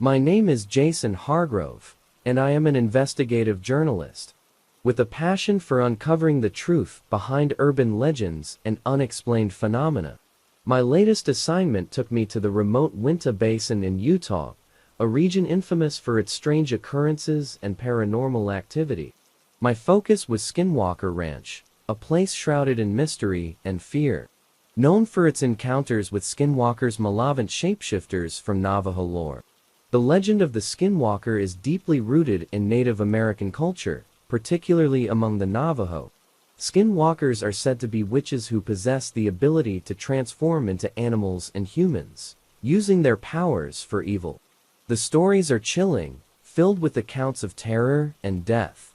My name is Jason Hargrove, and I am an investigative journalist, with a passion for uncovering the truth behind urban legends and unexplained phenomena. My latest assignment took me to the remote Uinta Basin in Utah, a region infamous for its strange occurrences and paranormal activity. My focus was Skinwalker Ranch, a place shrouded in mystery and fear. Known for its encounters with skinwalkers, malevolent shapeshifters from Navajo lore. The legend of the Skinwalker is deeply rooted in Native American culture, particularly among the Navajo. Skinwalkers are said to be witches who possess the ability to transform into animals and humans, using their powers for evil. The stories are chilling, filled with accounts of terror and death.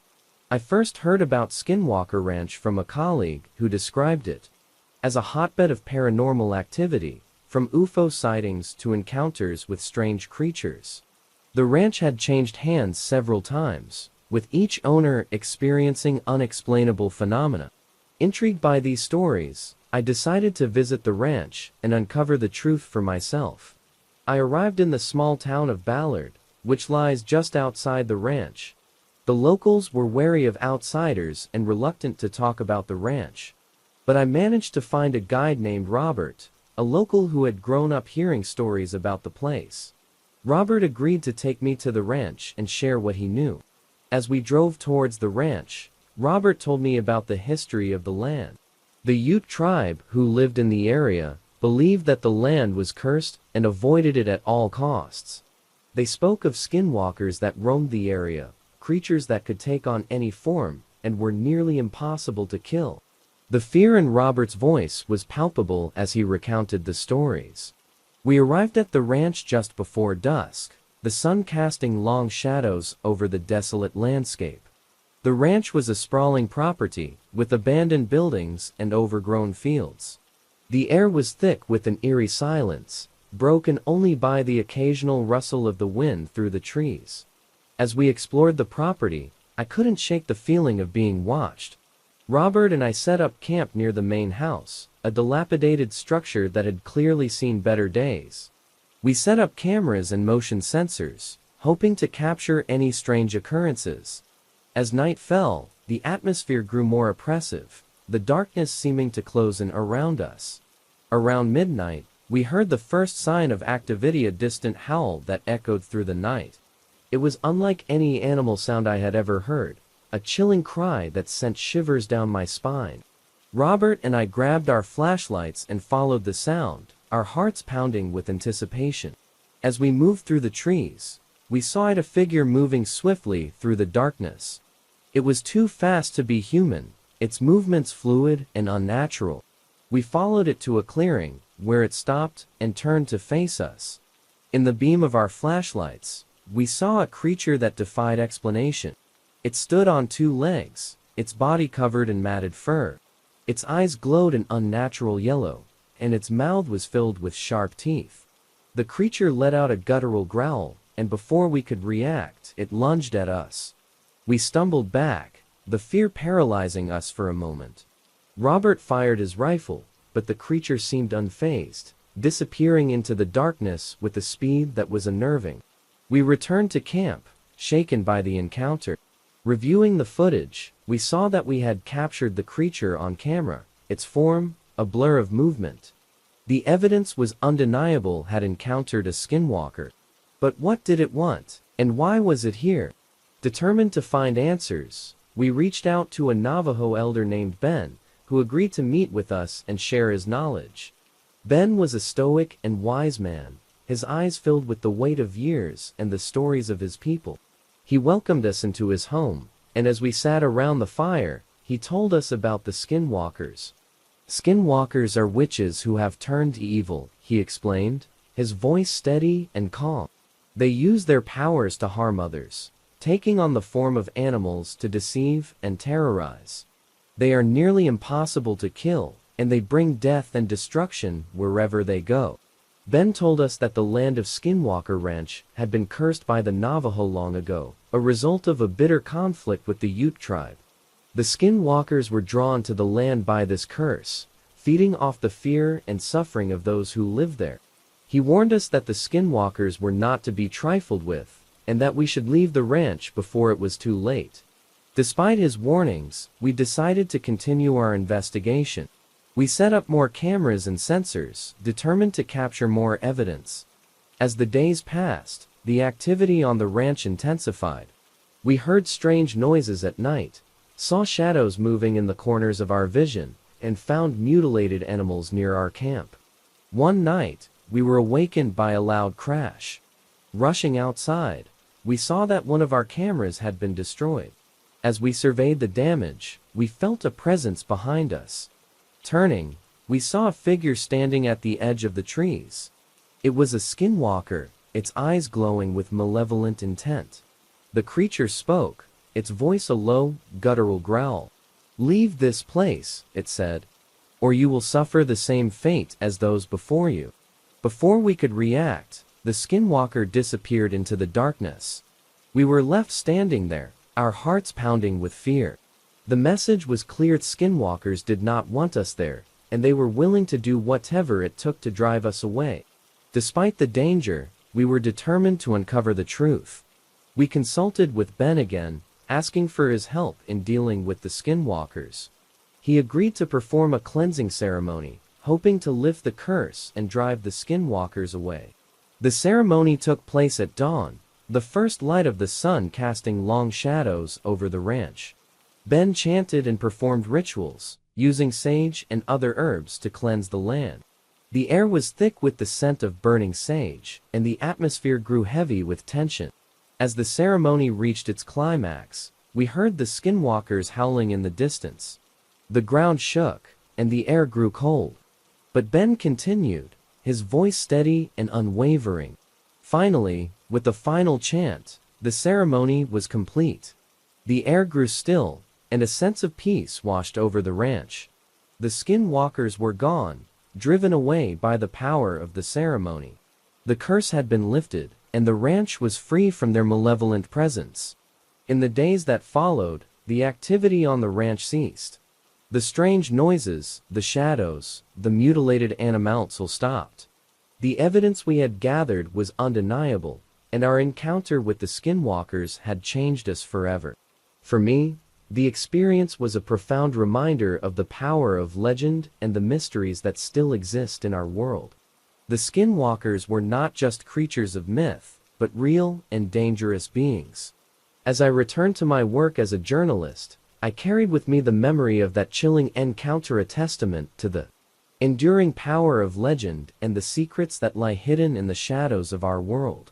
I first heard about Skinwalker Ranch from a colleague who described it as a hotbed of paranormal activity, from UFO sightings to encounters with strange creatures. The ranch had changed hands several times, with each owner experiencing unexplainable phenomena. Intrigued by these stories, I decided to visit the ranch and uncover the truth for myself. I arrived in the small town of Ballard, which lies just outside the ranch. The locals were wary of outsiders and reluctant to talk about the ranch. But I managed to find a guide named Robert, a local who had grown up hearing stories about the place. Robert agreed to take me to the ranch and share what he knew. As we drove towards the ranch, Robert told me about the history of the land. The Ute tribe, who lived in the area, believed that the land was cursed and avoided it at all costs. They spoke of skinwalkers that roamed the area, creatures that could take on any form and were nearly impossible to kill. The fear in Robert's voice was palpable as he recounted the stories. We arrived at the ranch just before dusk, the sun casting long shadows over the desolate landscape. The ranch was a sprawling property, with abandoned buildings and overgrown fields. The air was thick with an eerie silence, broken only by the occasional rustle of the wind through the trees. As we explored the property, I couldn't shake the feeling of being watched. Robert and I set up camp near the main house, a dilapidated structure that had clearly seen better days. We set up cameras and motion sensors, hoping to capture any strange occurrences. As night fell, the atmosphere grew more oppressive, the darkness seeming to close in around us. Around midnight, we heard the first sign of activity, a distant howl that echoed through the night. It was unlike any animal sound I had ever heard. A chilling cry that sent shivers down my spine. Robert and I grabbed our flashlights and followed the sound, our hearts pounding with anticipation. As we moved through the trees, we saw a figure moving swiftly through the darkness. It was too fast to be human, its movements fluid and unnatural. We followed it to a clearing, where it stopped and turned to face us. In the beam of our flashlights, we saw a creature that defied explanation. It stood on two legs, its body covered in matted fur. Its eyes glowed an unnatural yellow, and its mouth was filled with sharp teeth. The creature let out a guttural growl, and before we could react, it lunged at us. We stumbled back, the fear paralyzing us for a moment. Robert fired his rifle, but the creature seemed unfazed, disappearing into the darkness with a speed that was unnerving. We returned to camp, shaken by the encounter. Reviewing the footage, we saw that we had captured the creature on camera, its form, a blur of movement. The evidence was undeniable, had encountered a skinwalker. But what did it want, and why was it here? Determined to find answers, we reached out to a Navajo elder named Ben, who agreed to meet with us and share his knowledge. Ben was a stoic and wise man, his eyes filled with the weight of years and the stories of his people. He welcomed us into his home, and as we sat around the fire, he told us about the skinwalkers. Skinwalkers are witches who have turned evil, he explained, his voice steady and calm. They use their powers to harm others, taking on the form of animals to deceive and terrorize. They are nearly impossible to kill, and they bring death and destruction wherever they go. Ben told us that the land of Skinwalker Ranch had been cursed by the Navajo long ago, a result of a bitter conflict with the Ute tribe. The Skinwalkers were drawn to the land by this curse, feeding off the fear and suffering of those who lived there. He warned us that the Skinwalkers were not to be trifled with, and that we should leave the ranch before it was too late. Despite his warnings, we decided to continue our investigation. We set up more cameras and sensors, determined to capture more evidence. As the days passed, the activity on the ranch intensified. We heard strange noises at night, saw shadows moving in the corners of our vision, and found mutilated animals near our camp. One night, we were awakened by a loud crash. Rushing outside, we saw that one of our cameras had been destroyed. As we surveyed the damage, we felt a presence behind us. Turning, we saw a figure standing at the edge of the trees. It was a Skinwalker, its eyes glowing with malevolent intent. The creature spoke, its voice a low, guttural growl. "Leave this place," it said, "or you will suffer the same fate as those before you." Before we could react, the Skinwalker disappeared into the darkness. We were left standing there, our hearts pounding with fear. The message was clear: Skinwalkers did not want us there, and they were willing to do whatever it took to drive us away. Despite the danger, we were determined to uncover the truth. We consulted with Ben again, asking for his help in dealing with the Skinwalkers. He agreed to perform a cleansing ceremony, hoping to lift the curse and drive the Skinwalkers away. The ceremony took place at dawn, the first light of the sun casting long shadows over the ranch. Ben chanted and performed rituals, using sage and other herbs to cleanse the land. The air was thick with the scent of burning sage, and the atmosphere grew heavy with tension. As the ceremony reached its climax, we heard the Skinwalkers howling in the distance. The ground shook, and the air grew cold. But Ben continued, his voice steady and unwavering. Finally, with the final chant, the ceremony was complete. The air grew still, and a sense of peace washed over the ranch. The Skinwalkers were gone, driven away by the power of the ceremony. The curse had been lifted, and the ranch was free from their malevolent presence. In the days that followed, the activity on the ranch ceased. The strange noises, the shadows, the mutilated animals all stopped. The evidence we had gathered was undeniable, and our encounter with the Skinwalkers had changed us forever. For me, the experience was a profound reminder of the power of legend and the mysteries that still exist in our world. The Skinwalkers were not just creatures of myth, but real and dangerous beings. As I returned to my work as a journalist, I carried with me the memory of that chilling encounter, a testament to the enduring power of legend and the secrets that lie hidden in the shadows of our world.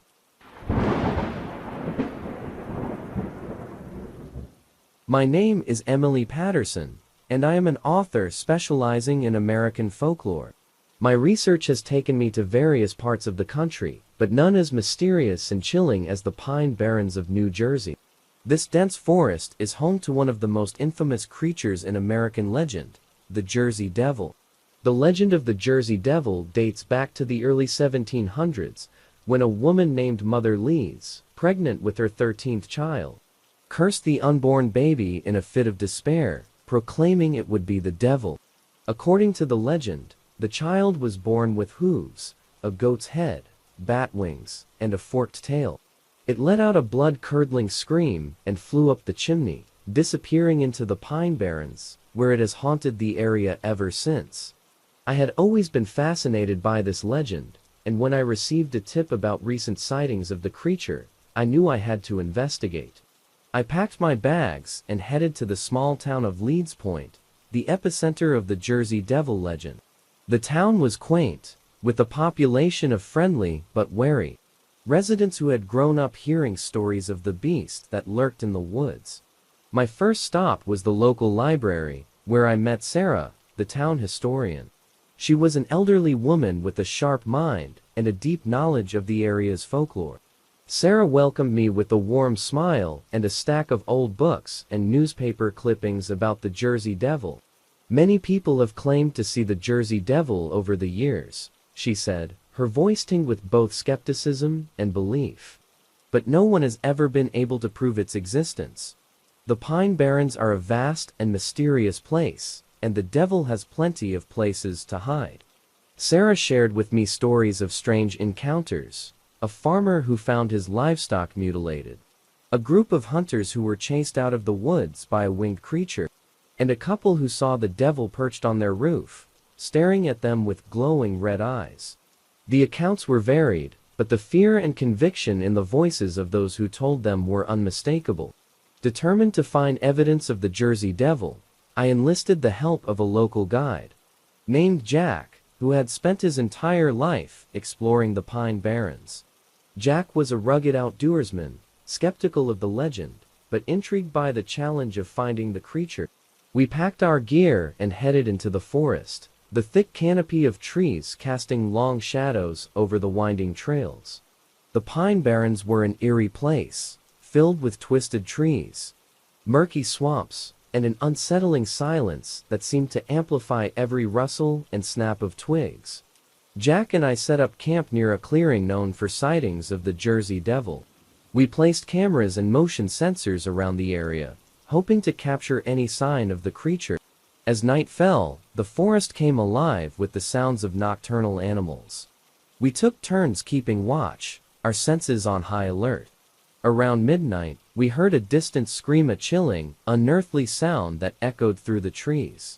My name is Emily Patterson, and I am an author specializing in American folklore. My research has taken me to various parts of the country, but none as mysterious and chilling as the Pine Barrens of New Jersey. This dense forest is home to one of the most infamous creatures in American legend, the Jersey Devil. The legend of the Jersey Devil dates back to the early 1700s, when a woman named Mother Lees, pregnant with her 13th child, cursed the unborn baby in a fit of despair, proclaiming it would be the devil. According to the legend, the child was born with hooves, a goat's head, bat wings, and a forked tail. It let out a blood-curdling scream and flew up the chimney, disappearing into the Pine Barrens, where it has haunted the area ever since. I had always been fascinated by this legend, and when I received a tip about recent sightings of the creature, I knew I had to investigate. I packed my bags and headed to the small town of Leeds Point, the epicenter of the Jersey Devil legend. The town was quaint, with a population of friendly but wary residents who had grown up hearing stories of the beast that lurked in the woods. My first stop was the local library, where I met Sarah, the town historian. She was an elderly woman with a sharp mind and a deep knowledge of the area's folklore. Sarah welcomed me with a warm smile and a stack of old books and newspaper clippings about the Jersey Devil. "Many people have claimed to see the Jersey Devil over the years," she said, her voice tinged with both skepticism and belief. "But no one has ever been able to prove its existence. The Pine Barrens are a vast and mysterious place, and the devil has plenty of places to hide." Sarah shared with me stories of strange encounters, a farmer who found his livestock mutilated, a group of hunters who were chased out of the woods by a winged creature, and a couple who saw the devil perched on their roof, staring at them with glowing red eyes. The accounts were varied, but the fear and conviction in the voices of those who told them were unmistakable. Determined to find evidence of the Jersey Devil, I enlisted the help of a local guide, named Jack, who had spent his entire life exploring the Pine Barrens. Jack was a rugged outdoorsman, skeptical of the legend, but intrigued by the challenge of finding the creature. We packed our gear and headed into the forest, the thick canopy of trees casting long shadows over the winding trails. The Pine Barrens were an eerie place, filled with twisted trees, murky swamps, and an unsettling silence that seemed to amplify every rustle and snap of twigs. Jack and I set up camp near a clearing known for sightings of the Jersey Devil. We placed cameras and motion sensors around the area, hoping to capture any sign of the creature. As night fell, the forest came alive with the sounds of nocturnal animals. We took turns keeping watch, our senses on high alert. Around midnight, we heard a distant scream, a chilling, unearthly sound that echoed through the trees.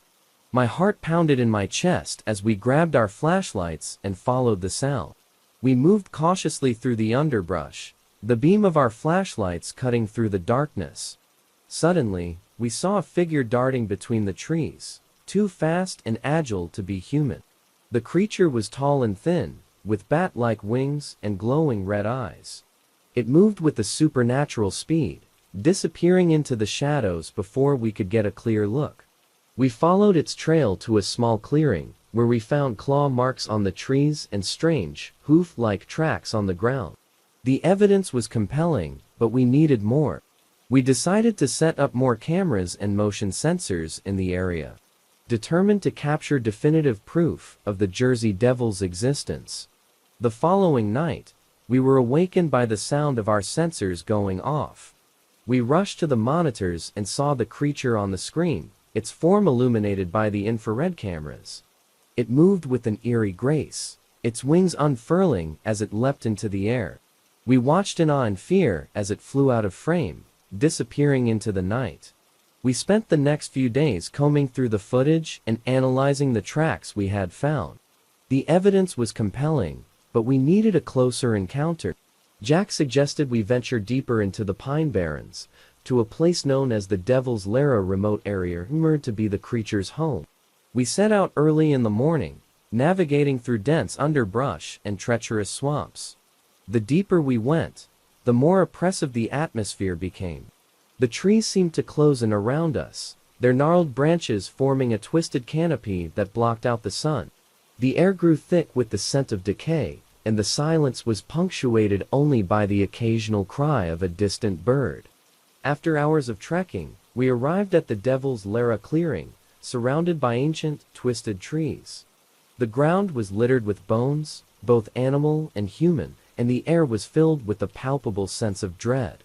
My heart pounded in my chest as we grabbed our flashlights and followed the sound. We moved cautiously through the underbrush, the beam of our flashlights cutting through the darkness. Suddenly, we saw a figure darting between the trees, too fast and agile to be human. The creature was tall and thin, with bat-like wings and glowing red eyes. It moved with a supernatural speed, disappearing into the shadows before we could get a clear look. We followed its trail to a small clearing, where we found claw marks on the trees and strange, hoof-like tracks on the ground. The evidence was compelling, but we needed more. We decided to set up more cameras and motion sensors in the area, determined to capture definitive proof of the Jersey Devil's existence. The following night, we were awakened by the sound of our sensors going off. We rushed to the monitors and saw the creature on the screen, its form illuminated by the infrared cameras. It moved with an eerie grace, its wings unfurling as it leapt into the air. We watched in awe and fear as it flew out of frame, disappearing into the night. We spent the next few days combing through the footage and analyzing the tracks we had found. The evidence was compelling, but we needed a closer encounter. Jack suggested we venture deeper into the Pine Barrens, to a place known as the Devil's Lair, a remote area rumored to be the creature's home. We set out early in the morning, navigating through dense underbrush and treacherous swamps. The deeper we went, the more oppressive the atmosphere became. The trees seemed to close in around us, their gnarled branches forming a twisted canopy that blocked out the sun. The air grew thick with the scent of decay, and the silence was punctuated only by the occasional cry of a distant bird. After hours of trekking, we arrived at the Devil's Lair clearing, surrounded by ancient, twisted trees. The ground was littered with bones, both animal and human, and the air was filled with a palpable sense of dread.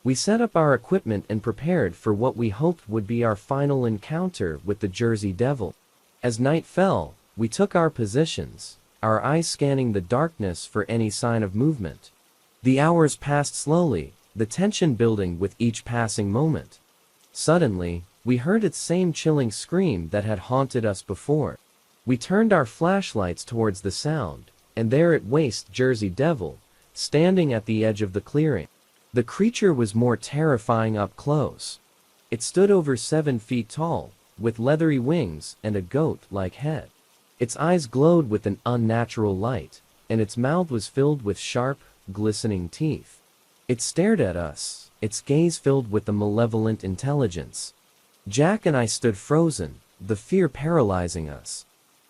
We set up our equipment and prepared for what we hoped would be our final encounter with the Jersey Devil. As night fell, we took our positions, our eyes scanning the darkness for any sign of movement. The hours passed slowly, the tension building with each passing moment. Suddenly, we heard its same chilling scream that had haunted us before. We turned our flashlights towards the sound, and there it was, Jersey Devil, standing at the edge of the clearing. The creature was more terrifying up close. It stood over 7 feet tall, with leathery wings and a goat-like head. Its eyes glowed with an unnatural light, and its mouth was filled with sharp, glistening teeth. It stared at us, its gaze filled with a malevolent intelligence. Jack and I stood frozen, the fear paralyzing us.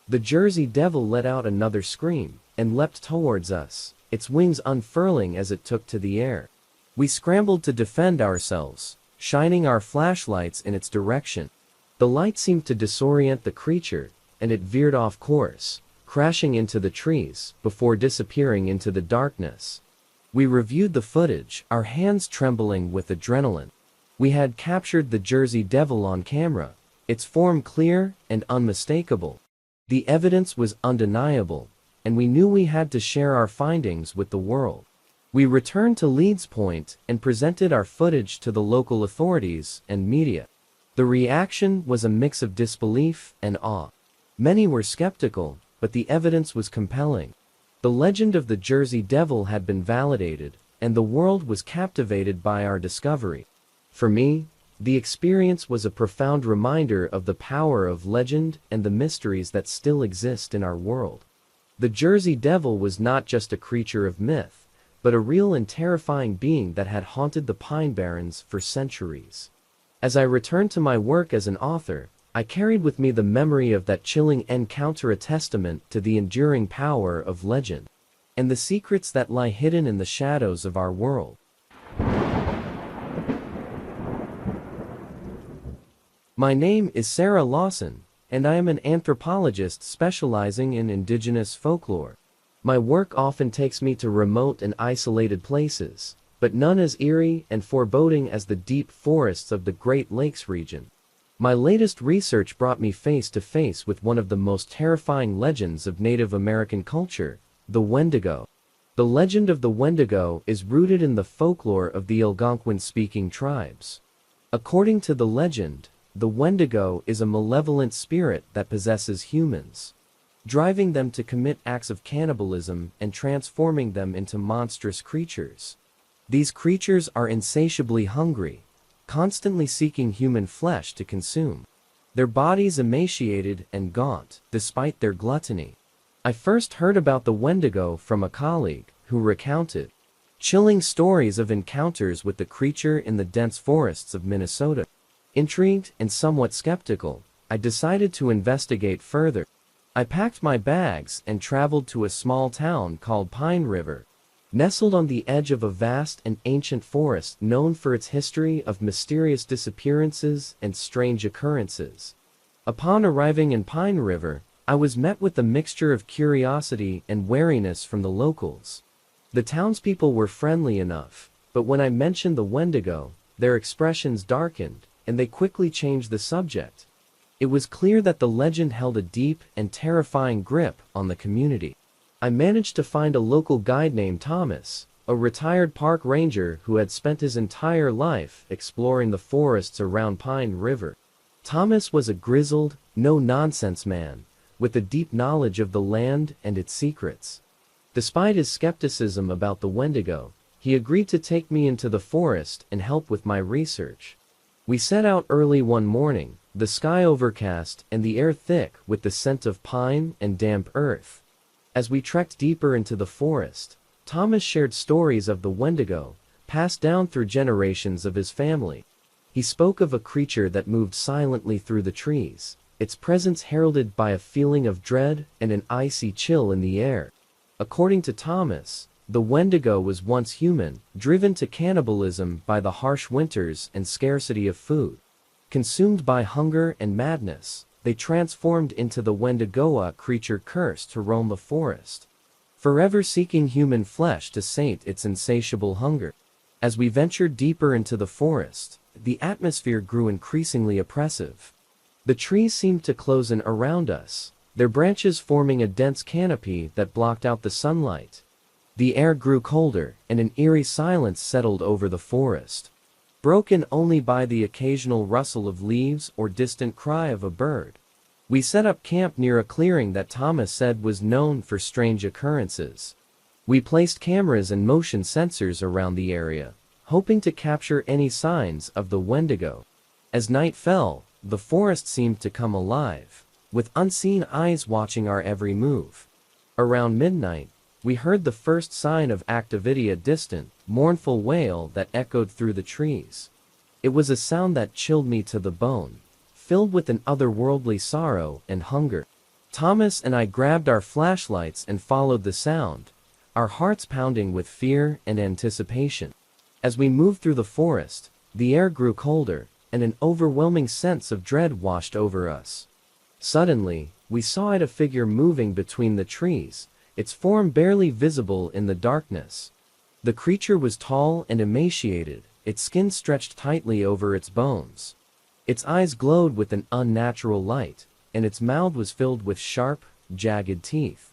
The Jersey Devil let out another scream, and leapt towards us, its wings unfurling as it took to the air. We scrambled to defend ourselves, shining our flashlights in its direction. The light seemed to disorient the creature, and it veered off course, crashing into the trees, before disappearing into the darkness. We reviewed the footage, our hands trembling with adrenaline. We had captured the Jersey Devil on camera, its form clear and unmistakable. The evidence was undeniable, and we knew we had to share our findings with the world. We returned to Leeds Point and presented our footage to the local authorities and media. The reaction was a mix of disbelief and awe. Many were skeptical, but the evidence was compelling. The legend of the Jersey Devil had been validated, and the world was captivated by our discovery. For me, the experience was a profound reminder of the power of legend and the mysteries that still exist in our world. The Jersey Devil was not just a creature of myth, but a real and terrifying being that had haunted the Pine Barrens for centuries. As I returned to my work as an author, I carried with me the memory of that chilling encounter, a testament to the enduring power of legend and the secrets that lie hidden in the shadows of our world. My name is Sarah Lawson, and I am an anthropologist specializing in indigenous folklore. My work often takes me to remote and isolated places, but none as eerie and foreboding as the deep forests of the Great Lakes region. My latest research brought me face to face with one of the most terrifying legends of Native American culture, the Wendigo. The legend of the Wendigo is rooted in the folklore of the Algonquin-speaking tribes. According to the legend, the Wendigo is a malevolent spirit that possesses humans, driving them to commit acts of cannibalism and transforming them into monstrous creatures. These creatures are insatiably hungry, constantly seeking human flesh to consume. Their bodies emaciated and gaunt, despite their gluttony. I first heard about the Wendigo from a colleague, who recounted chilling stories of encounters with the creature in the dense forests of Minnesota. Intrigued and somewhat skeptical, I decided to investigate further. I packed my bags and traveled to a small town called Pine River, nestled on the edge of a vast and ancient forest known for its history of mysterious disappearances and strange occurrences. Upon arriving in Pine River, I was met with a mixture of curiosity and wariness from the locals. The townspeople were friendly enough, but when I mentioned the Wendigo, their expressions darkened, and they quickly changed the subject. It was clear that the legend held a deep and terrifying grip on the community. I managed to find a local guide named Thomas, a retired park ranger who had spent his entire life exploring the forests around Pine River. Thomas was a grizzled, no-nonsense man, with a deep knowledge of the land and its secrets. Despite his skepticism about the Wendigo, he agreed to take me into the forest and help with my research. We set out early one morning, the sky overcast and the air thick with the scent of pine and damp earth. As we trekked deeper into the forest, Thomas shared stories of the Wendigo, passed down through generations of his family. He spoke of a creature that moved silently through the trees, its presence heralded by a feeling of dread and an icy chill in the air. According to Thomas, the Wendigo was once human, driven to cannibalism by the harsh winters and scarcity of food. Consumed by hunger and madness, they transformed into the Wendigo, a creature cursed to roam the forest, forever seeking human flesh to sate its insatiable hunger. As we ventured deeper into the forest, the atmosphere grew increasingly oppressive. The trees seemed to close in around us, their branches forming a dense canopy that blocked out the sunlight. The air grew colder, and an eerie silence settled over the forest, broken only by the occasional rustle of leaves or distant cry of a bird. We set up camp near a clearing that Thomas said was known for strange occurrences. We placed cameras and motion sensors around the area, hoping to capture any signs of the Wendigo. As night fell, the forest seemed to come alive, with unseen eyes watching our every move. Around midnight, we heard the first sign of activity, a distant, mournful wail that echoed through the trees. It was a sound that chilled me to the bone, filled with an otherworldly sorrow and hunger. Thomas and I grabbed our flashlights and followed the sound, our hearts pounding with fear and anticipation. As we moved through the forest, the air grew colder, and an overwhelming sense of dread washed over us. Suddenly, we saw a figure moving between the trees, its form barely visible in the darkness. The creature was tall and emaciated, its skin stretched tightly over its bones. Its eyes glowed with an unnatural light, and its mouth was filled with sharp, jagged teeth.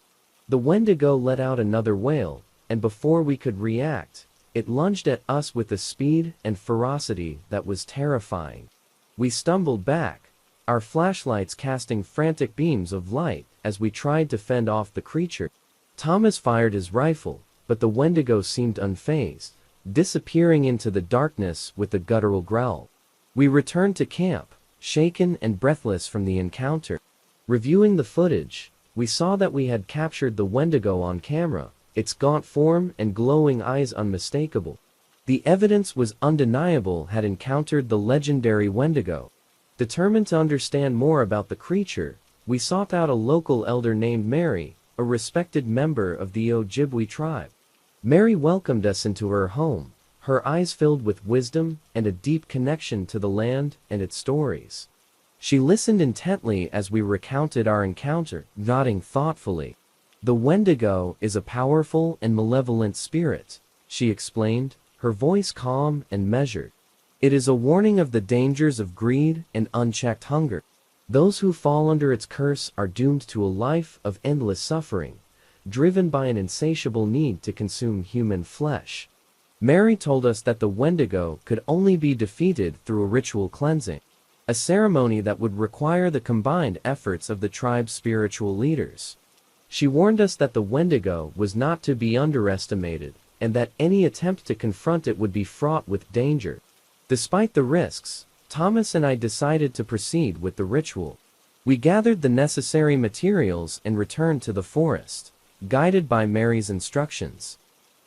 The Wendigo let out another wail, and before we could react, it lunged at us with a speed and ferocity that was terrifying. We stumbled back, our flashlights casting frantic beams of light as we tried to fend off the creature. Thomas fired his rifle, but the Wendigo seemed unfazed, disappearing into the darkness with a guttural growl. We returned to camp, shaken and breathless from the encounter. Reviewing the footage, we saw that we had captured the Wendigo on camera, its gaunt form and glowing eyes unmistakable. The evidence was undeniable had encountered the legendary Wendigo. Determined to understand more about the creature, we sought out a local elder named Mary, a respected member of the Ojibwe tribe. Mary welcomed us into her home, her eyes filled with wisdom and a deep connection to the land and its stories. She listened intently as we recounted our encounter, nodding thoughtfully. "The Wendigo is a powerful and malevolent spirit," she explained, her voice calm and measured. "It is a warning of the dangers of greed and unchecked hunger. Those who fall under its curse are doomed to a life of endless suffering, driven by an insatiable need to consume human flesh." Mary told us that the Wendigo could only be defeated through a ritual cleansing, a ceremony that would require the combined efforts of the tribe's spiritual leaders. She warned us that the Wendigo was not to be underestimated, and that any attempt to confront it would be fraught with danger. Despite the risks, Thomas and I decided to proceed with the ritual. We gathered the necessary materials and returned to the forest, guided by Mary's instructions.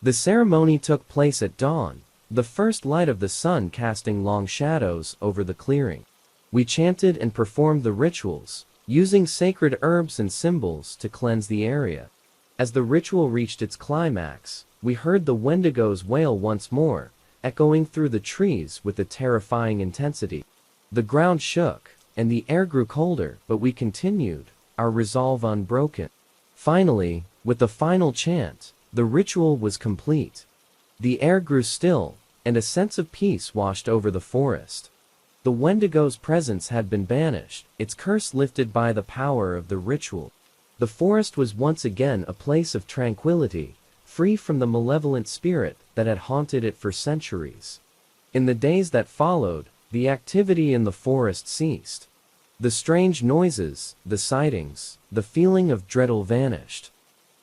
The ceremony took place at dawn, the first light of the sun casting long shadows over the clearing. We chanted and performed the rituals, using sacred herbs and symbols to cleanse the area. As the ritual reached its climax, we heard the Wendigo's wail once more, echoing through the trees with a terrifying intensity. The ground shook, and the air grew colder, but we continued, our resolve unbroken. Finally, with the final chant, the ritual was complete. The air grew still, and a sense of peace washed over the forest. The Wendigo's presence had been banished, its curse lifted by the power of the ritual. The forest was once again a place of tranquility, free from the malevolent spirit that had haunted it for centuries. In the days that followed, the activity in the forest ceased. The strange noises, the sightings, the feeling of dread vanished.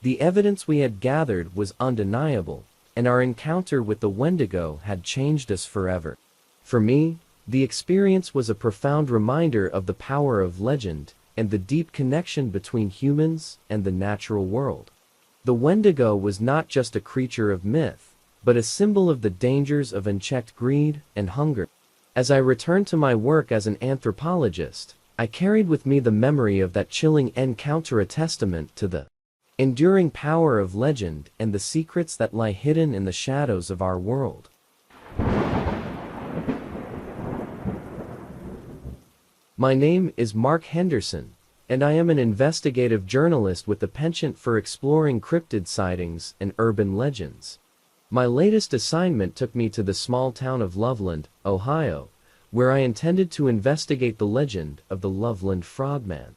The evidence we had gathered was undeniable, and our encounter with the Wendigo had changed us forever. For me, the experience was a profound reminder of the power of legend and the deep connection between humans and the natural world. The Wendigo was not just a creature of myth, but a symbol of the dangers of unchecked greed and hunger. As I returned to my work as an anthropologist, I carried with me the memory of that chilling encounter, a testament to the enduring power of legend and the secrets that lie hidden in the shadows of our world. My name is Mark Henderson, and I am an investigative journalist with a penchant for exploring cryptid sightings and urban legends. My latest assignment took me to the small town of Loveland, Ohio, where I intended to investigate the legend of the Loveland Frogman.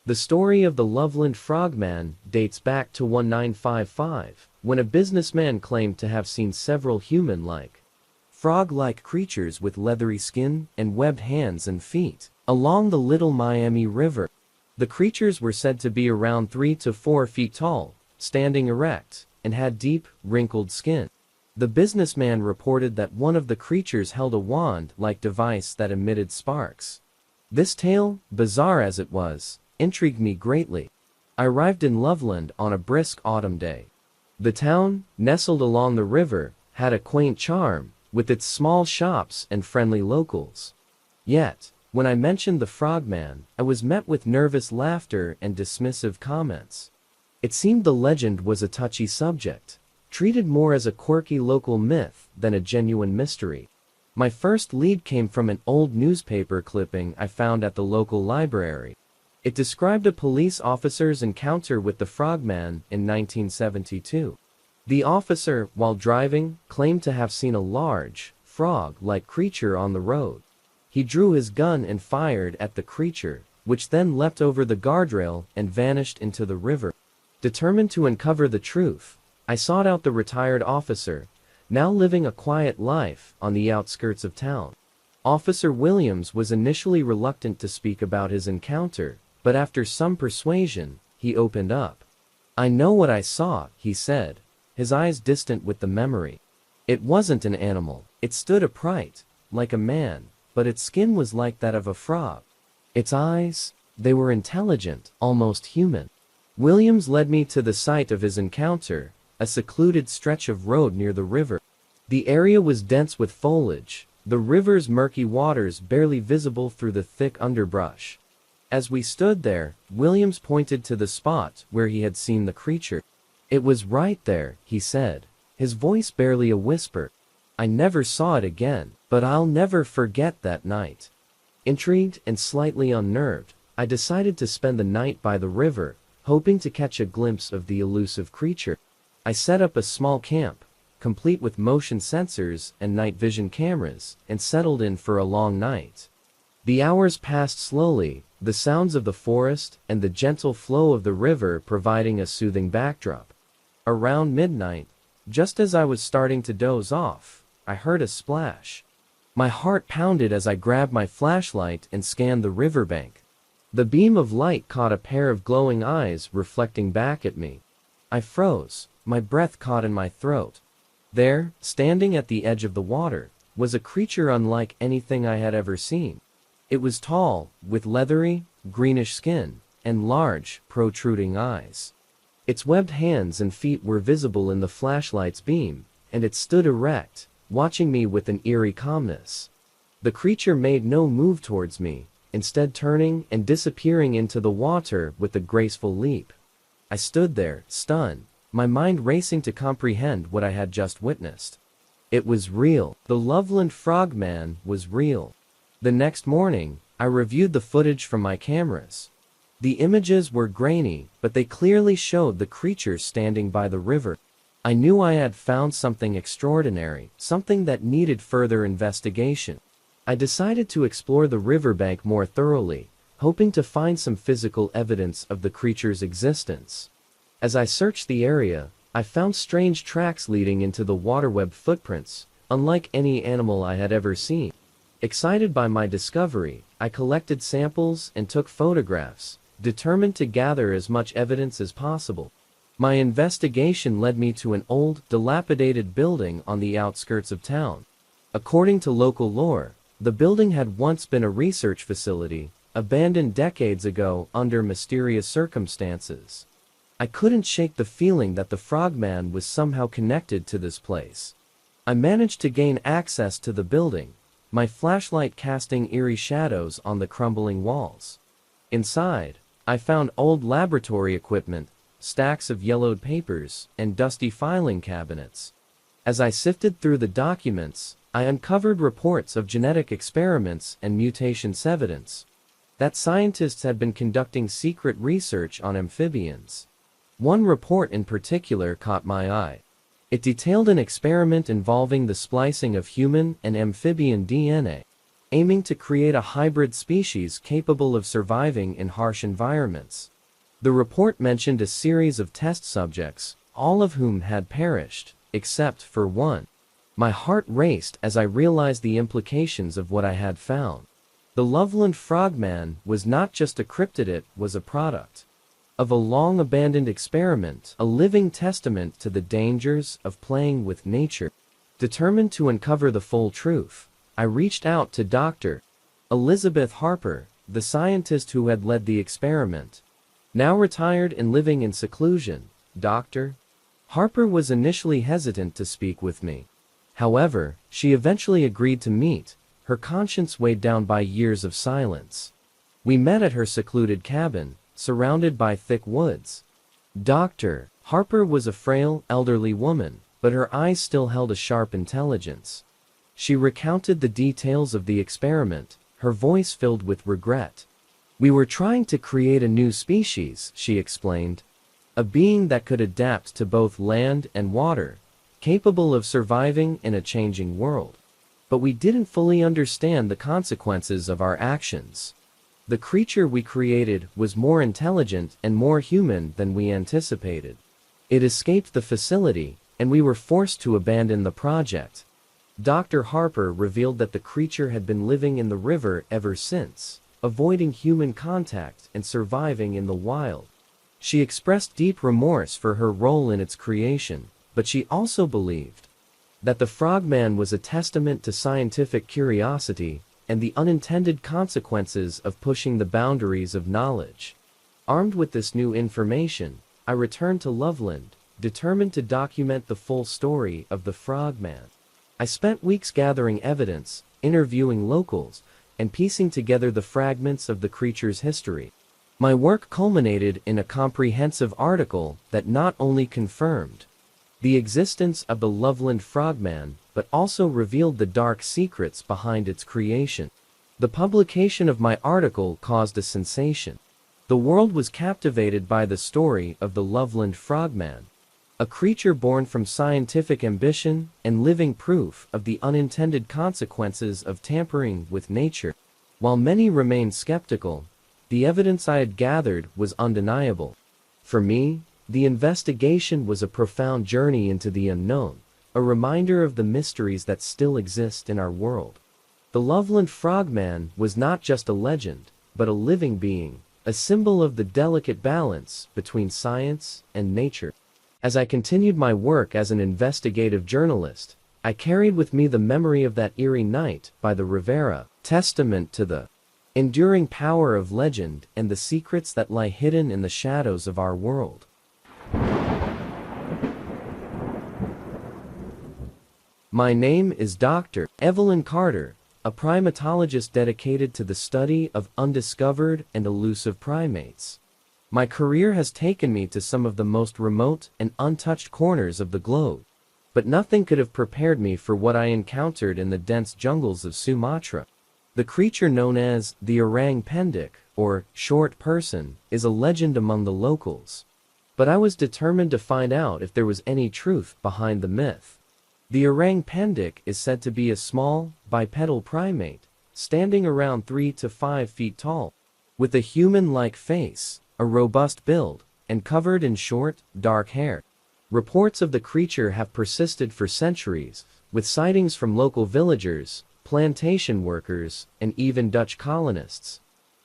The story of the Loveland Frogman dates back to 1955, when a businessman claimed to have seen several human-like, frog-like creatures with leathery skin and webbed hands and feet along the Little Miami River. The creatures were said to be around 3 to 4 feet tall, standing erect, and had deep, wrinkled skin. The businessman reported that one of the creatures held a wand-like device that emitted sparks. This tale, bizarre as it was, intrigued me greatly. I arrived in Loveland on a brisk autumn day. The town, nestled along the river, had a quaint charm, with its small shops and friendly locals. Yet, when I mentioned the Frogman, I was met with nervous laughter and dismissive comments. It seemed the legend was a touchy subject, treated more as a quirky local myth than a genuine mystery. My first lead came from an old newspaper clipping I found at the local library. It described a police officer's encounter with the Frogman in 1972. The officer, while driving, claimed to have seen a large, frog-like creature on the road. He drew his gun and fired at the creature, which then leapt over the guardrail and vanished into the river. Determined to uncover the truth, I sought out the retired officer, now living a quiet life on the outskirts of town. Officer Williams was initially reluctant to speak about his encounter, but after some persuasion, he opened up. "I know what I saw," he said, his eyes distant with the memory. "It wasn't an animal. It stood upright, like a man, but its skin was like that of a frog. Its eyes, they were intelligent, almost human." Williams led me to the site of his encounter, a secluded stretch of road near the river. The area was dense with foliage, the river's murky waters barely visible through the thick underbrush. As we stood there, Williams pointed to the spot where he had seen the creature. "It was right there," he said, his voice barely a whisper. "I never saw it again, but I'll never forget that night." Intrigued and slightly unnerved, I decided to spend the night by the river, hoping to catch a glimpse of the elusive creature. I set up a small camp, complete with motion sensors and night vision cameras, and settled in for a long night. The hours passed slowly, the sounds of the forest and the gentle flow of the river providing a soothing backdrop. Around midnight, just as I was starting to doze off, I heard a splash. My heart pounded as I grabbed my flashlight and scanned the riverbank. The beam of light caught a pair of glowing eyes reflecting back at me. I froze, my breath caught in my throat. There, standing at the edge of the water, was a creature unlike anything I had ever seen. It was tall, with leathery, greenish skin, and large, protruding eyes. Its webbed hands and feet were visible in the flashlight's beam, and it stood erect, watching me with an eerie calmness. The creature made no move towards me, instead turning and disappearing into the water with a graceful leap. I stood there, stunned, my mind racing to comprehend what I had just witnessed. It was real. The Loveland Frogman was real. The next morning, I reviewed the footage from my cameras. The images were grainy, but they clearly showed the creature standing by the river. I knew I had found something extraordinary, something that needed further investigation. I decided to explore the riverbank more thoroughly, hoping to find some physical evidence of the creature's existence. As I searched the area, I found strange tracks leading into the waterweb footprints, unlike any animal I had ever seen. Excited by my discovery, I collected samples and took photographs, determined to gather as much evidence as possible. My investigation led me to an old, dilapidated building on the outskirts of town. According to local lore, the building had once been a research facility, abandoned decades ago under mysterious circumstances. I couldn't shake the feeling that the Frogman was somehow connected to this place. I managed to gain access to the building, my flashlight casting eerie shadows on the crumbling walls. Inside, I found old laboratory equipment, stacks of yellowed papers, and dusty filing cabinets. As I sifted through the documents, I uncovered reports of genetic experiments and mutations evidence that scientists had been conducting secret research on amphibians. One report in particular caught my eye. It detailed an experiment involving the splicing of human and amphibian DNA, aiming to create a hybrid species capable of surviving in harsh environments. The report mentioned a series of test subjects, all of whom had perished, except for one. My heart raced as I realized the implications of what I had found. The Loveland Frogman was not just a cryptid, it was a product of a long-abandoned experiment, a living testament to the dangers of playing with nature. Determined to uncover the full truth, I reached out to Dr. Elizabeth Harper, the scientist who had led the experiment. Now retired and living in seclusion, Dr. Harper was initially hesitant to speak with me. However, she eventually agreed to meet, her conscience weighed down by years of silence. We met at her secluded cabin, surrounded by thick woods. Dr. Harper was a frail, elderly woman, but her eyes still held a sharp intelligence. She recounted the details of the experiment, her voice filled with regret. "We were trying to create a new species," she explained. "A being that could adapt to both land and water, capable of surviving in a changing world. But we didn't fully understand the consequences of our actions. The creature we created was more intelligent and more human than we anticipated. It escaped the facility, and we were forced to abandon the project. Dr. Harper revealed that the creature had been living in the river ever since, avoiding human contact and surviving in the wild. She expressed deep remorse for her role in its creation, but she also believed that the frogman was a testament to scientific curiosity and the unintended consequences of pushing the boundaries of knowledge. Armed with this new information, I returned to Loveland, determined to document the full story of the frogman. I spent weeks gathering evidence, interviewing locals, and piecing together the fragments of the creature's history. My work culminated in a comprehensive article that not only confirmed the existence of the Loveland frogman, but also revealed the dark secrets behind its creation. The publication of my article caused a sensation. The world was captivated by the story of the Loveland frogman, a creature born from scientific ambition and living proof of the unintended consequences of tampering with nature. While many remained skeptical, the evidence I had gathered was undeniable. For me, the investigation was a profound journey into the unknown, a reminder of the mysteries that still exist in our world. The Loveland frogman was not just a legend, but a living being, a symbol of the delicate balance between science and nature. As I continued my work as an investigative journalist, I carried with me the memory of that eerie night by the Rivera, testament to the enduring power of legend and the secrets that lie hidden in the shadows of our world. My name is Dr. Evelyn Carter, a primatologist dedicated to the study of undiscovered and elusive primates. My career has taken me to some of the most remote and untouched corners of the globe, but nothing could have prepared me for what I encountered in the dense jungles of Sumatra. The creature known as the orang pendek, or short person, is a legend among the locals. But I was determined to find out if there was any truth behind the myth. The orang pendek is said to be a small, bipedal primate, standing around 3 to 5 feet tall, with a human-like face, a robust build, and covered in short, dark hair. Reports of the creature have persisted for centuries, with sightings from local villagers, plantation workers, and even Dutch colonists.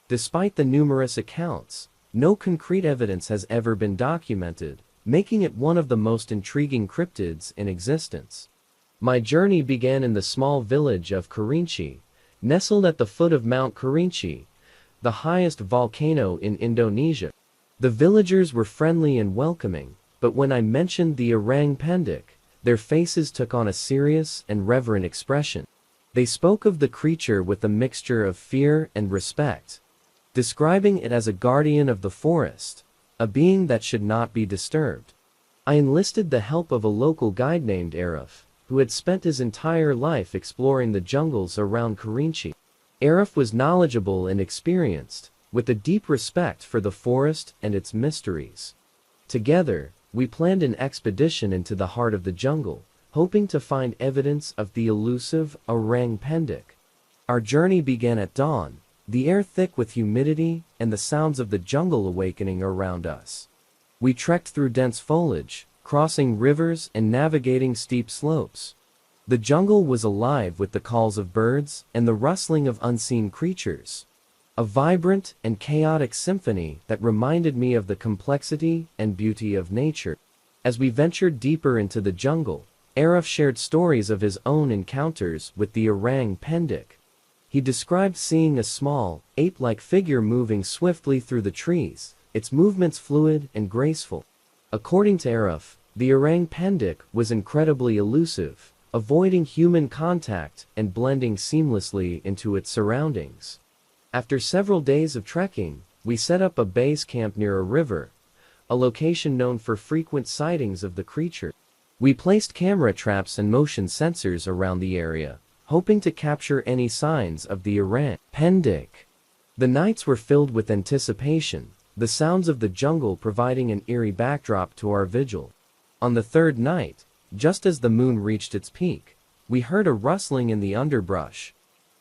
Despite the numerous accounts, no concrete evidence has ever been documented, making it one of the most intriguing cryptids in existence. My journey began in the small village of Kerinci, nestled at the foot of Mount Kerinci, the highest volcano in Indonesia. The villagers were friendly and welcoming, but when I mentioned the orang pendek, their faces took on a serious and reverent expression. They spoke of the creature with a mixture of fear and respect, describing it as a guardian of the forest, a being that should not be disturbed. I enlisted the help of a local guide named Arif, who had spent his entire life exploring the jungles around Kerinci. Arif was knowledgeable and experienced, with a deep respect for the forest and its mysteries. Together, we planned an expedition into the heart of the jungle, hoping to find evidence of the elusive orang pendek. Our journey began at dawn, the air thick with humidity and the sounds of the jungle awakening around us. We trekked through dense foliage, crossing rivers and navigating steep slopes. The jungle was alive with the calls of birds and the rustling of unseen creatures, a vibrant and chaotic symphony that reminded me of the complexity and beauty of nature. As we ventured deeper into the jungle, Arif shared stories of his own encounters with the orang pendek. He described seeing a small, ape-like figure moving swiftly through the trees, its movements fluid and graceful. According to Arif, the orang pendek was incredibly elusive, avoiding human contact and blending seamlessly into its surroundings. After several days of trekking, we set up a base camp near a river, a location known for frequent sightings of the creature. We placed camera traps and motion sensors around the area, hoping to capture any signs of the orang pendek. The nights were filled with anticipation, the sounds of the jungle providing an eerie backdrop to our vigil. On the third night, just as the moon reached its peak, we heard a rustling in the underbrush.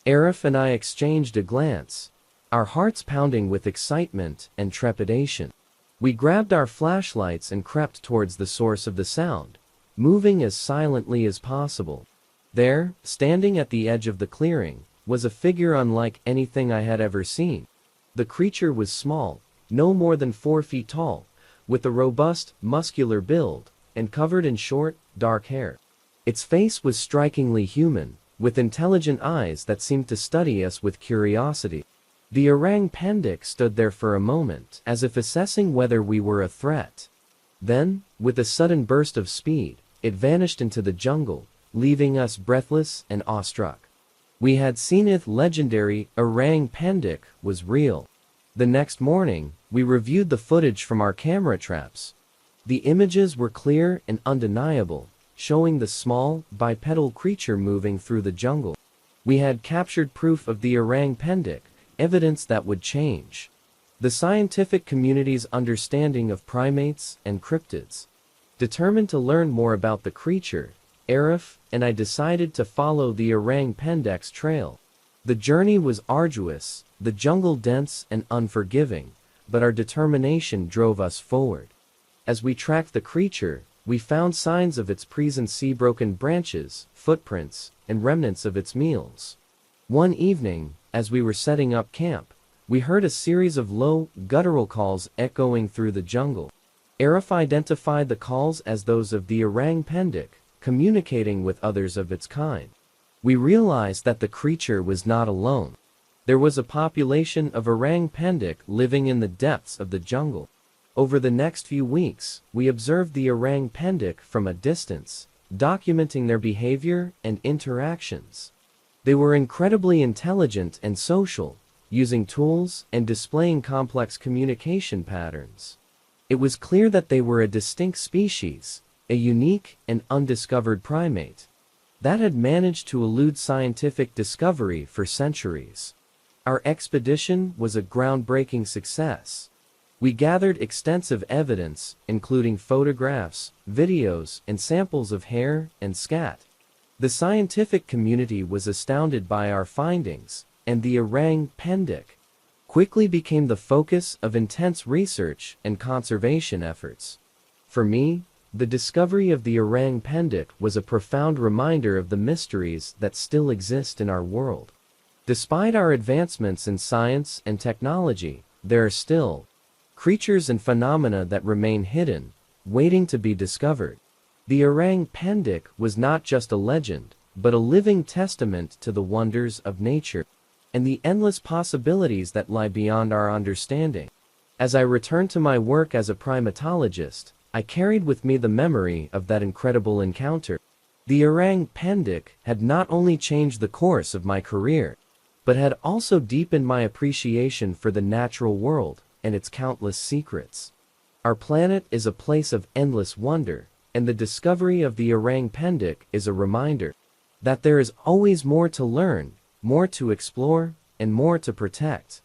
Arif and I exchanged a glance, our hearts pounding with excitement and trepidation. We grabbed our flashlights and crept towards the source of the sound, moving as silently as possible. There, standing at the edge of the clearing, was a figure unlike anything I had ever seen. The creature was small, no more than 4 feet tall, with a robust, muscular build, and covered in short, dark hair. Its face was strikingly human, with intelligent eyes that seemed to study us with curiosity. The orang-pendek stood there for a moment, as if assessing whether we were a threat. Then, with a sudden burst of speed, it vanished into the jungle, leaving us breathless and awestruck. We had seen if legendary orang-pendek was real. The next morning, we reviewed the footage from our camera traps. The images were clear and undeniable, showing the small, bipedal creature moving through the jungle. We had captured proof of the orang-pendek, evidence that would change the scientific community's understanding of primates and cryptids. Determined to learn more about the creature, Arif and I decided to follow the orang-pendek's trail. The journey was arduous, the jungle dense and unforgiving, but our determination drove us forward. As we tracked the creature, we found signs of its presence: broken branches, footprints, and remnants of its meals. One evening, as we were setting up camp, we heard a series of low, guttural calls echoing through the jungle. Arif identified the calls as those of the orang-pendek, communicating with others of its kind. We realized that the creature was not alone. There was a population of orang-pendek living in the depths of the jungle. Over the next few weeks, we observed the orang-pendek from a distance, documenting their behavior and interactions. They were incredibly intelligent and social, using tools and displaying complex communication patterns. It was clear that they were a distinct species, a unique and undiscovered primate that had managed to elude scientific discovery for centuries. Our expedition was a groundbreaking success. We gathered extensive evidence, including photographs, videos, and samples of hair and scat. The scientific community was astounded by our findings, and the orang-pendek quickly became the focus of intense research and conservation efforts. For me, the discovery of the orang-pendek was a profound reminder of the mysteries that still exist in our world. Despite our advancements in science and technology, there are still creatures and phenomena that remain hidden, waiting to be discovered. The orang-pendek was not just a legend, but a living testament to the wonders of nature and the endless possibilities that lie beyond our understanding. As I returned to my work as a primatologist, I carried with me the memory of that incredible encounter. The orang-pendek had not only changed the course of my career, but had also deepened my appreciation for the natural world and its countless secrets. Our planet is a place of endless wonder, and the discovery of the orang-pendek is a reminder that there is always more to learn, more to explore, and more to protect.